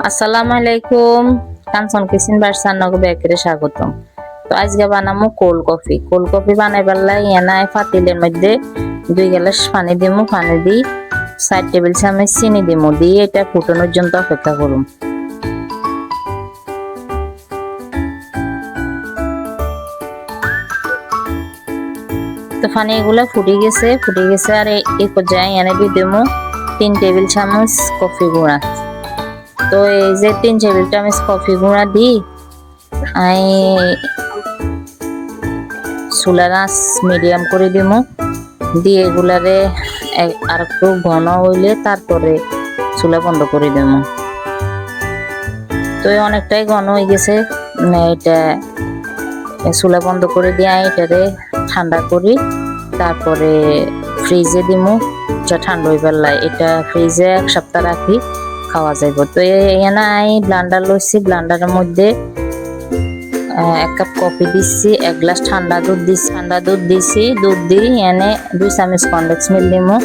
আসসালামু আলাইকুম। কাঞ্চন কিচেন বার্সানগো বেকারে স্বাগতম। তো আজকে বানামু কোল্ড কফি বানাইবার লাই এনাই পাতিলের মধ্যে 2 গ্লাস পানি দিমু। পানি দি 4 টেবিল চামচ চিনি দিমু, দিয়ে এটা ফুটানোর পর্যন্ত অপেক্ষা করুম। তো পানি এগুলা ফুটে গেছে আর এই পর্যায়ে এনে দিয়ে দিমু 3 টেবিল চামচ কফি গুঁড়া। তো এই যে 3 টেবিল চামচ কফি গুঁড়া দিই আই চুলার আঁচ মিডিয়াম করে দিমু, দিয়ে এগুলারে আর একটু ঘন হইলে তারপরে চুলা বন্ধ করে দিমু। তো অনেকটাই ঘন হয়ে গেছে, এটা চুলা বন্ধ করে দিয়ে এটারে ঠান্ডা করি, তারপরে ফ্রিজে দিমু। ঠান্ডা হইবার লাই এটা ফ্রিজে 1 সপ্তাহ রাখি, খাওয়া যাইব। তো এখানে ব্লান্ডার লইছি, ব্লান্ডারের মধ্যে 1 কাপ কফি দিচ্ছি, 1 গ্লাস ঠান্ডা দুধ দিচ্ছি, দুধ দিয়ে এনে 2 চামচ কনডেন্স মিল্ক দিমু,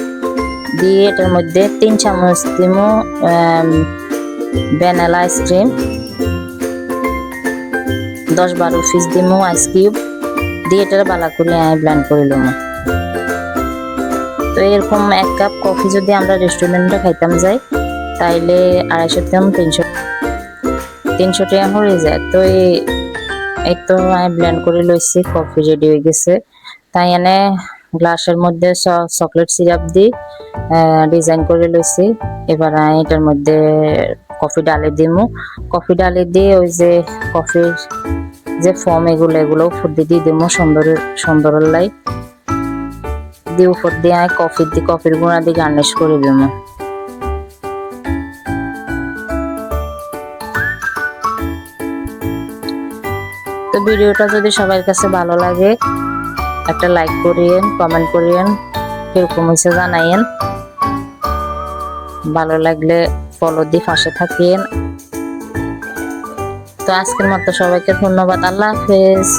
দিয়ে এটার মধ্যে 3 চামচ দিমু ভ্যানিলা আইসক্রিম, 10-12 পিস দিমু আইস কিউব, দিয়ে এটা ভালো করে ব্লেন্ড করে লমু। তো এরকম 1 কাপ কফি যদি আমরা রেস্টুরেন্টে খাইতাম যাই তাইলে 250 গ্রাম 300 টাকা হয়ে যায়। তো এই তো আমি ব্লেন্ড করে লইছি, কফি রেডি হয়ে গেছে। তাই এনে গ্লাসের মধ্যে চকলেট সিরাপ দিয়ে ডিজাইন করে লইছি। এবার এটার মধ্যে কফি ডালে দিমু, কফি ডালে দিয়ে ওই যে কফির যে ফর্ম এগুলো উপর দিয়ে দিমু সুন্দর লাই, দিয়ে উপর দিয়ে কফির গুঁড়া দিয়ে গার্নিশ করে দিমু। তো ভিডিওটা যদি সবার কাছে ভালো লাগে একটা লাইক করিয়েন, কমেন্ট করিয়েন, কিরকম হয়েছে জানাইয়েন। ভালো লাগলে ফলো দিয়ে পাশে থাকিয়েন। তো আজকের মতো সবাইকে ধন্যবাদ। আল্লাহ হাফেজ।